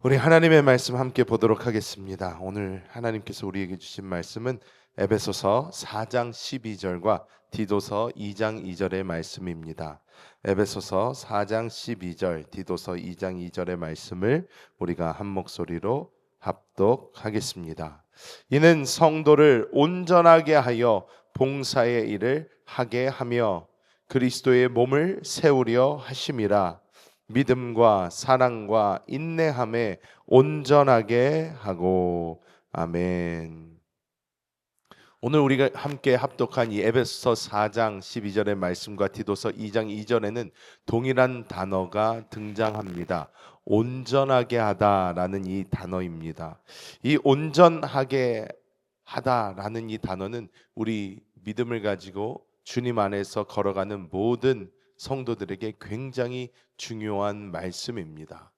우리 하나님의 말씀 함께 보도록 하겠습니다. 오늘 하나님께서 우리에게 주신 말씀은 에베소서 4장 12절과 디도서 2장 2절의 말씀입니다. 에베소서 4장 12절, 디도서 2장 2절의 말씀을 우리가 한 목소리로 합독하겠습니다. 이는 성도를 온전하게 하여 봉사의 일을 하게 하며 그리스도의 몸을 세우려 하심이라. 믿음과 사랑과 인내함에 온전하게 하고. 아멘. 오늘 우리가 함께 합독한 이 에베소서 4장 12절의 말씀과 디도서 2장 2절에는 동일한 단어가 등장합니다. 온전하게 하다라는 이 단어입니다. 이 온전하게 하다라는 이 단어는 우리 믿음을 가지고 주님 안에서 걸어가는 모든 성도들에게 굉장히 중요한 말씀입니다.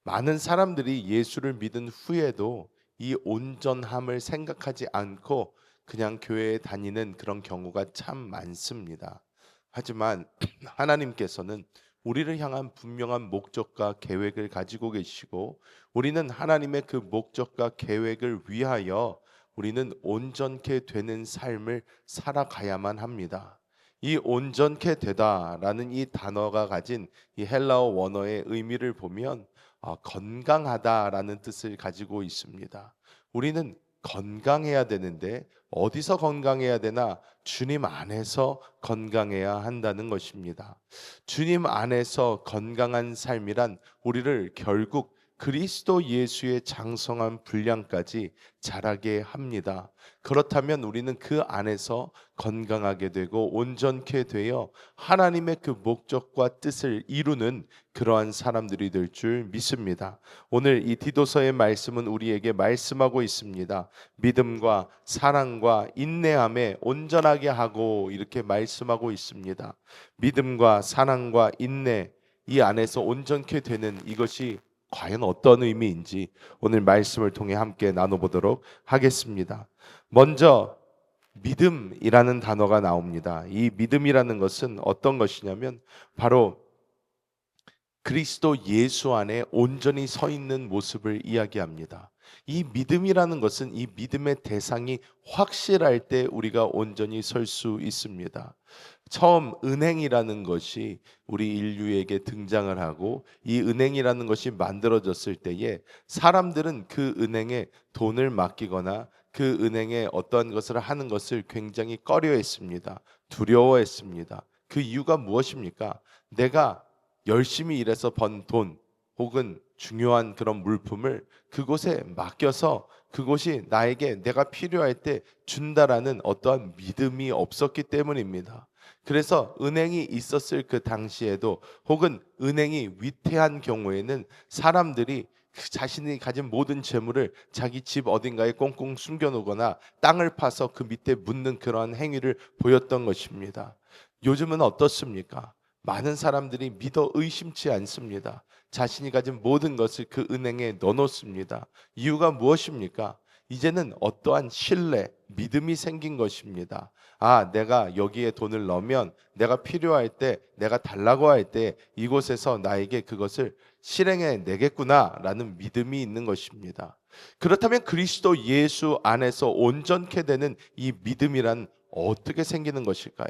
많은 사람들이 예수를 믿은 후에도 이 온전함을 생각하지 않고 그냥 교회에 다니는 그런 경우가 참 많습니다. 하지만 하나님께서는 우리를 향한 분명한 목적과 계획을 가지고 계시고, 우리는 하나님의 그 목적과 계획을 위하여 우리는 온전케 되는 삶을 살아가야만 합니다. 이 온전케 되다라는 이 단어가 가진 이 헬라어 원어의 의미를 보면 건강하다라는 뜻을 가지고 있습니다. 우리는 건강해야 되는데 어디서 건강해야 되나? 주님 안에서 건강해야 한다는 것입니다. 주님 안에서 건강한 삶이란 우리를 결국 그리스도 예수의 장성한 분량까지 자라게 합니다. 그렇다면 우리는 그 안에서 건강하게 되고 온전케 되어 하나님의 그 목적과 뜻을 이루는 그러한 사람들이 될 줄 믿습니다. 오늘 이 디도서의 말씀은 우리에게 말씀하고 있습니다. 믿음과 사랑과 인내함에 온전하게 하고, 이렇게 말씀하고 있습니다. 믿음과 사랑과 인내, 이 안에서 온전케 되는 이것이 과연 어떤 의미인지 오늘 말씀을 통해 함께 나눠보도록 하겠습니다. 먼저 믿음이라는 단어가 나옵니다. 이 믿음이라는 것은 어떤 것이냐면 바로 그리스도 예수 안에 온전히 서 있는 모습을 이야기합니다. 이 믿음이라는 것은 이 믿음의 대상이 확실할 때 우리가 온전히 설 수 있습니다. 처음 은행이라는 것이 우리 인류에게 등장을 하고, 이 은행이라는 것이 만들어졌을 때에 사람들은 그 은행에 돈을 맡기거나 그 은행에 어떠한 것을 하는 것을 굉장히 꺼려했습니다. 두려워했습니다. 그 이유가 무엇입니까? 내가 열심히 일해서 번 돈 혹은 중요한 그런 물품을 그곳에 맡겨서 그곳이 나에게 내가 필요할 때 준다라는 어떠한 믿음이 없었기 때문입니다. 그래서 은행이 있었을 그 당시에도, 혹은 은행이 위태한 경우에는 사람들이 그 자신이 가진 모든 재물을 자기 집 어딘가에 꽁꽁 숨겨놓거나 땅을 파서 그 밑에 묻는 그러한 행위를 보였던 것입니다. 요즘은 어떻습니까? 많은 사람들이 믿어 의심치 않습니다. 자신이 가진 모든 것을 그 은행에 넣어놓습니다. 이유가 무엇입니까? 이제는 어떠한 신뢰, 믿음이 생긴 것입니다. 내가 여기에 돈을 넣으면 내가 필요할 때, 내가 달라고 할 때 이곳에서 나에게 그것을 실행해 내겠구나라는 믿음이 있는 것입니다. 그렇다면 그리스도 예수 안에서 온전케 되는 이 믿음이란 어떻게 생기는 것일까요?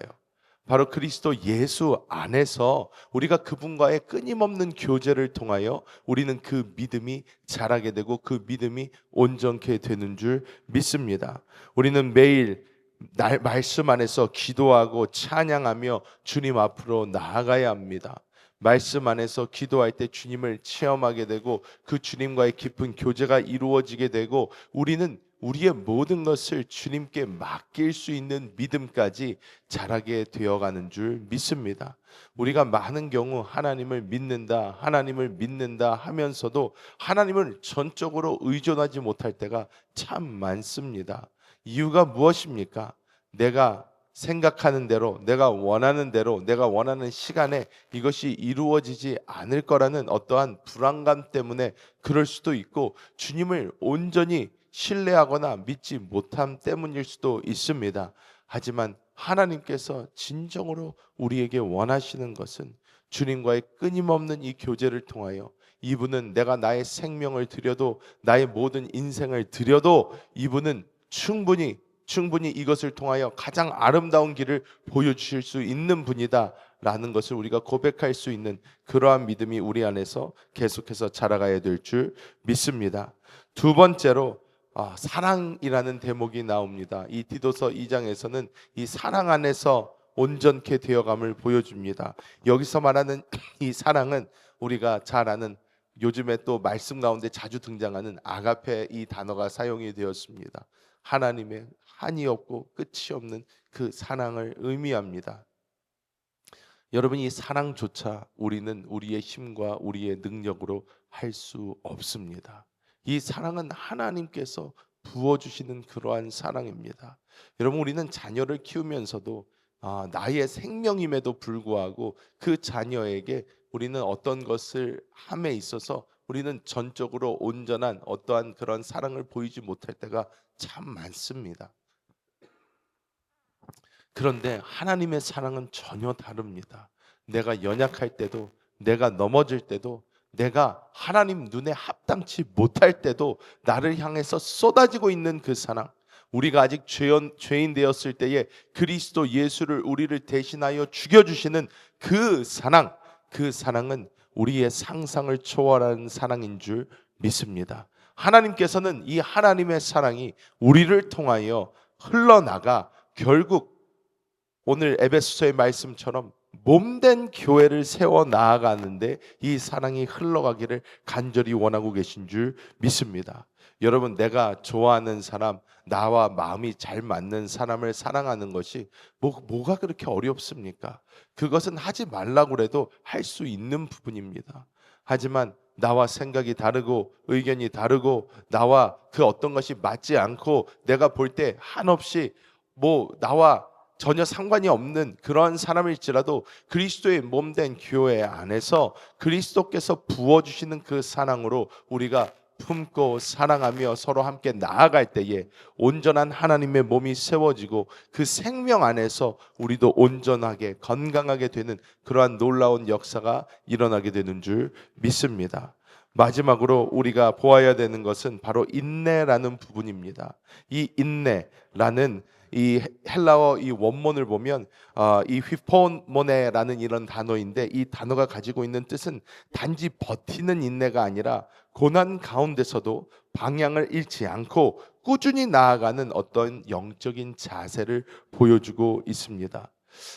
바로 그리스도 예수 안에서 우리가 그분과의 끊임없는 교제를 통하여 우리는 그 믿음이 자라게 되고 그 믿음이 온전케 되는 줄 믿습니다. 우리는 매일 말씀 안에서 기도하고 찬양하며 주님 앞으로 나아가야 합니다. 말씀 안에서 기도할 때 주님을 체험하게 되고 그 주님과의 깊은 교제가 이루어지게 되고, 우리는 우리의 모든 것을 주님께 맡길 수 있는 믿음까지 자라게 되어가는 줄 믿습니다. 우리가 많은 경우 하나님을 믿는다 하면서도 하나님을 전적으로 의존하지 못할 때가 참 많습니다. 이유가 무엇입니까? 내가 생각하는 대로, 내가 원하는 대로, 내가 원하는 시간에 이것이 이루어지지 않을 거라는 어떠한 불안감 때문에 그럴 수도 있고, 주님을 온전히 신뢰하거나 믿지 못함 때문일 수도 있습니다. 하지만 하나님께서 진정으로 우리에게 원하시는 것은 주님과의 끊임없는 이 교제를 통하여 이분은 내가 나의 생명을 드려도, 나의 모든 인생을 드려도 이분은 충분히 이것을 통하여 가장 아름다운 길을 보여주실 수 있는 분이다 라는 것을 우리가 고백할 수 있는 그러한 믿음이 우리 안에서 계속해서 자라가야 될 줄 믿습니다. 두 번째로 사랑이라는 대목이 나옵니다. 이 디도서 2장에서는 이 사랑 안에서 온전케 되어감을 보여줍니다. 여기서 말하는 이 사랑은 우리가 잘 아는, 요즘에 또 말씀 가운데 자주 등장하는 아가페, 이 단어가 사용이 되었습니다. 하나님의 한이 없고 끝이 없는 그 사랑을 의미합니다. 여러분, 이 사랑조차 우리는 우리의 힘과 우리의 능력으로 할 수 없습니다. 이 사랑은 하나님께서 부어주시는 그러한 사랑입니다. 여러분, 우리는 자녀를 키우면서도 나의 생명임에도 불구하고 그 자녀에게 우리는 어떤 것을 함에 있어서 우리는 전적으로 온전한 어떠한 그런 사랑을 보이지 못할 때가 참 많습니다. 그런데 하나님의 사랑은 전혀 다릅니다. 내가 연약할 때도, 내가 넘어질 때도, 내가 하나님 눈에 합당치 못할 때도 나를 향해서 쏟아지고 있는 그 사랑, 우리가 아직 죄인 되었을 때에 그리스도 예수를 우리를 대신하여 죽여주시는 그 사랑, 그 사랑은 우리의 상상을 초월하는 사랑인 줄 믿습니다. 하나님께서는 이 하나님의 사랑이 우리를 통하여 흘러나가 결국 오늘 에베소서의 말씀처럼 몸된 교회를 세워 나아가는데 이 사랑이 흘러가기를 간절히 원하고 계신 줄 믿습니다. 여러분, 내가 좋아하는 사람, 나와 마음이 잘 맞는 사람을 사랑하는 것이 뭐가 그렇게 어렵습니까? 그것은 하지 말라고 해도 할 수 있는 부분입니다. 하지만 나와 생각이 다르고 의견이 다르고 나와 그 어떤 것이 맞지 않고 내가 볼 때 한없이 나와 전혀 상관이 없는 그런 사람일지라도 그리스도의 몸된 교회 안에서 그리스도께서 부어주시는 그 사랑으로 우리가 품고 사랑하며 서로 함께 나아갈 때에 온전한 하나님의 몸이 세워지고 그 생명 안에서 우리도 온전하게 건강하게 되는 그러한 놀라운 역사가 일어나게 되는 줄 믿습니다. 마지막으로 우리가 보아야 되는 것은 바로 인내라는 부분입니다. 이 인내라는 이 헬라어 이 원문을 보면 이 휘포모네라는 이런 단어인데, 이 단어가 가지고 있는 뜻은 단지 버티는 인내가 아니라 고난 가운데서도 방향을 잃지 않고 꾸준히 나아가는 어떤 영적인 자세를 보여주고 있습니다.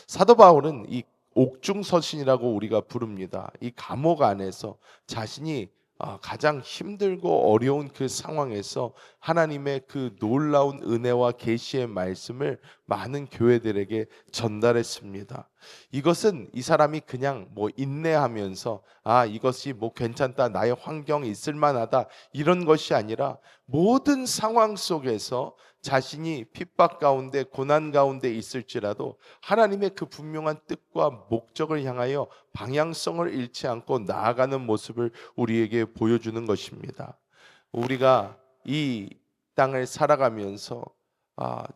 사도 바울은 이 옥중서신이라고 우리가 부릅니다. 이 감옥 안에서 자신이 가장 힘들고 어려운 그 상황에서 하나님의 그 놀라운 은혜와 계시의 말씀을 많은 교회들에게 전달했습니다. 이것은 이 사람이 그냥 인내하면서 이것이 괜찮다, 나의 환경이 있을 만하다, 이런 것이 아니라 모든 상황 속에서 자신이 핍박 가운데 고난 가운데 있을지라도 하나님의 그 분명한 뜻과 목적을 향하여 방향성을 잃지 않고 나아가는 모습을 우리에게 보여주는 것입니다. 우리가 이 땅을 살아가면서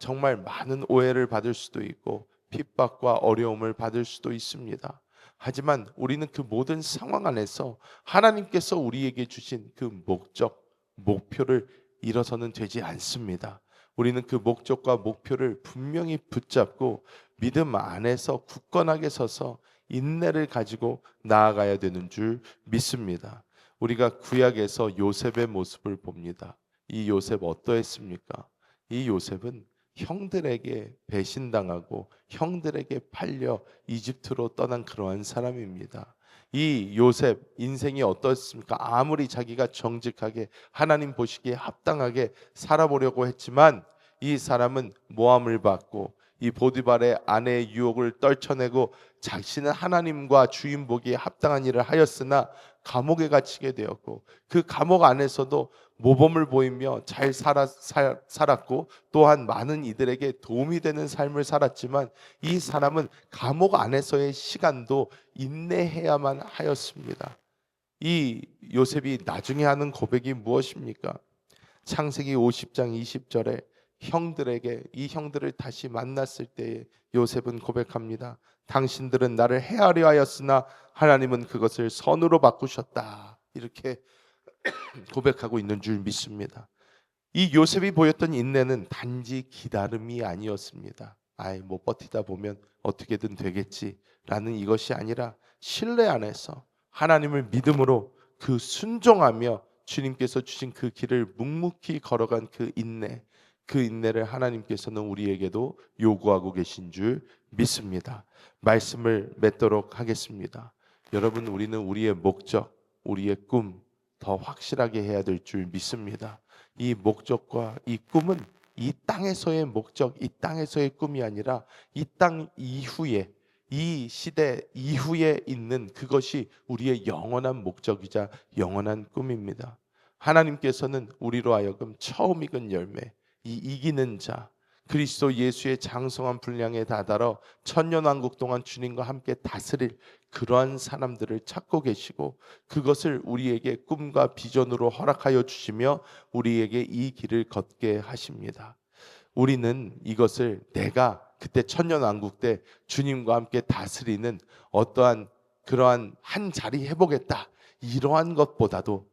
정말 많은 오해를 받을 수도 있고 핍박과 어려움을 받을 수도 있습니다. 하지만 우리는 그 모든 상황 안에서 하나님께서 우리에게 주신 그 목표를 잃어서는 되지 않습니다. 우리는 그 목적과 목표를 분명히 붙잡고 믿음 안에서 굳건하게 서서 인내를 가지고 나아가야 되는 줄 믿습니다. 우리가 구약에서 요셉의 모습을 봅니다. 이 요셉 어떠했습니까? 이 요셉은 형들에게 배신당하고 형들에게 팔려 이집트로 떠난 그러한 사람입니다. 이 요셉 인생이 어떻습니까? 아무리 자기가 정직하게 하나님 보시기에 합당하게 살아보려고 했지만 이 사람은 모함을 받고 이 보디발의 아내의 유혹을 떨쳐내고 자신은 하나님과 주인 보기에 합당한 일을 하였으나 감옥에 갇히게 되었고, 그 감옥 안에서도 모범을 보이며 잘 살았고 또한 많은 이들에게 도움이 되는 삶을 살았지만 이 사람은 감옥 안에서의 시간도 인내해야만 하였습니다. 이 요셉이 나중에 하는 고백이 무엇입니까? 창세기 50장 20절에 이 형들을 다시 만났을 때에 요셉은 고백합니다. 당신들은 나를 해하려 하였으나 하나님은 그것을 선으로 바꾸셨다. 이렇게 고백하고 있는 줄 믿습니다. 이 요셉이 보였던 인내는 단지 기다림이 아니었습니다. 아이 뭐 버티다 보면 어떻게든 되겠지라는 이것이 아니라 신뢰 안에서 하나님을 믿음으로 그 순종하며 주님께서 주신 그 길을 묵묵히 걸어간 그 인내를 하나님께서는 우리에게도 요구하고 계신 줄 믿습니다. 말씀을 맺도록 하겠습니다. 여러분, 우리는 우리의 목적, 우리의 꿈 더 확실하게 해야 될 줄 믿습니다. 이 목적과 이 꿈은 이 땅에서의 목적, 이 땅에서의 꿈이 아니라 이 땅 이후에, 이 시대 이후에 있는 그것이 우리의 영원한 목적이자 영원한 꿈입니다. 하나님께서는 우리로 하여금 처음 익은 열매, 이 이기는 자, 그리스도 예수의 장성한 분량에 다다라 천년왕국 동안 주님과 함께 다스릴 그러한 사람들을 찾고 계시고, 그것을 우리에게 꿈과 비전으로 허락하여 주시며 우리에게 이 길을 걷게 하십니다. 우리는 이것을 내가 그때 천년왕국 때 주님과 함께 다스리는 어떠한 그러한 한 자리 해보겠다, 이러한 것보다도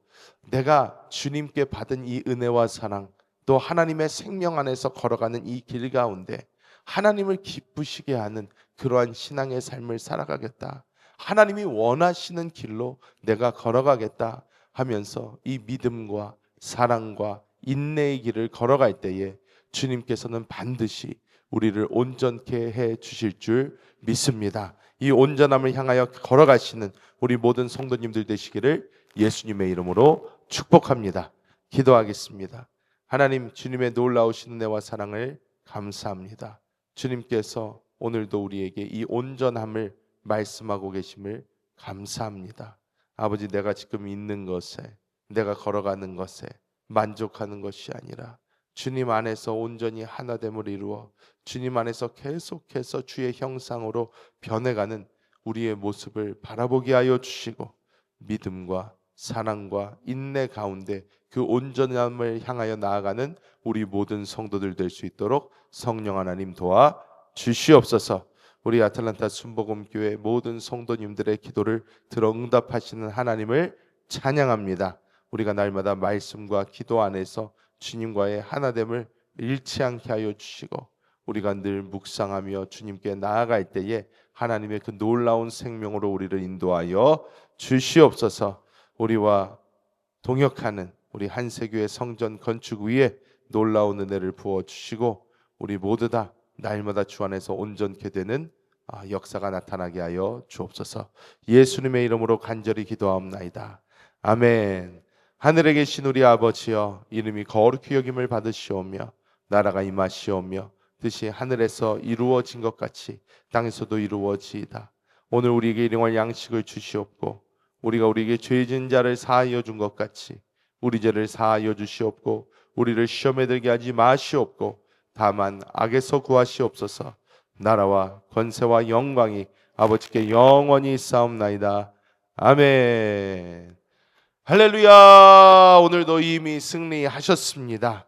내가 주님께 받은 이 은혜와 사랑, 또 하나님의 생명 안에서 걸어가는 이 길 가운데 하나님을 기쁘시게 하는 그러한 신앙의 삶을 살아가겠다, 하나님이 원하시는 길로 내가 걸어가겠다 하면서 이 믿음과 사랑과 인내의 길을 걸어갈 때에 주님께서는 반드시 우리를 온전케 해 주실 줄 믿습니다. 이 온전함을 향하여 걸어가시는 우리 모든 성도님들 되시기를 예수님의 이름으로 축복합니다. 기도하겠습니다. 하나님, 주님의 놀라우신 은혜와 사랑을 감사합니다. 주님께서 오늘도 우리에게 이 온전함을 말씀하고 계심을 감사합니다. 아버지, 내가 지금 있는 것에, 내가 걸어가는 것에 만족하는 것이 아니라 주님 안에서 온전히 하나됨을 이루어 주님 안에서 계속해서 주의 형상으로 변해가는 우리의 모습을 바라보게 하여 주시고, 믿음과 사랑과 인내 가운데 그 온전함을 향하여 나아가는 우리 모든 성도들 될 수 있도록 성령 하나님 도와 주시옵소서. 우리 아틀란타 순복음교회 모든 성도님들의 기도를 들어 응답하시는 하나님을 찬양합니다. 우리가 날마다 말씀과 기도 안에서 주님과의 하나됨을 잃지 않게 하여 주시고, 우리가 늘 묵상하며 주님께 나아갈 때에 하나님의 그 놀라운 생명으로 우리를 인도하여 주시옵소서. 우리와 동역하는 우리 한세교회 성전 건축 위에 놀라운 은혜를 부어주시고, 우리 모두 다 날마다 주 안에서 온전케 되는 역사가 나타나게 하여 주옵소서. 예수님의 이름으로 간절히 기도하옵나이다. 아멘. 하늘에 계신 우리 아버지여, 이름이 거룩히 여김을 받으시오며 나라가 임하시오며 뜻이 하늘에서 이루어진 것 같이 땅에서도 이루어지이다. 오늘 우리에게 일용할 양식을 주시옵고, 우리가 우리에게 죄 지은 자를 사하여 준 것 같이 우리 죄를 사하여 주시옵고, 우리를 시험에 들게 하지 마시옵고, 다만 악에서 구하시옵소서. 나라와 권세와 영광이 아버지께 영원히 있사옵나이다. 아멘. 할렐루야. 오늘도 이미 승리하셨습니다.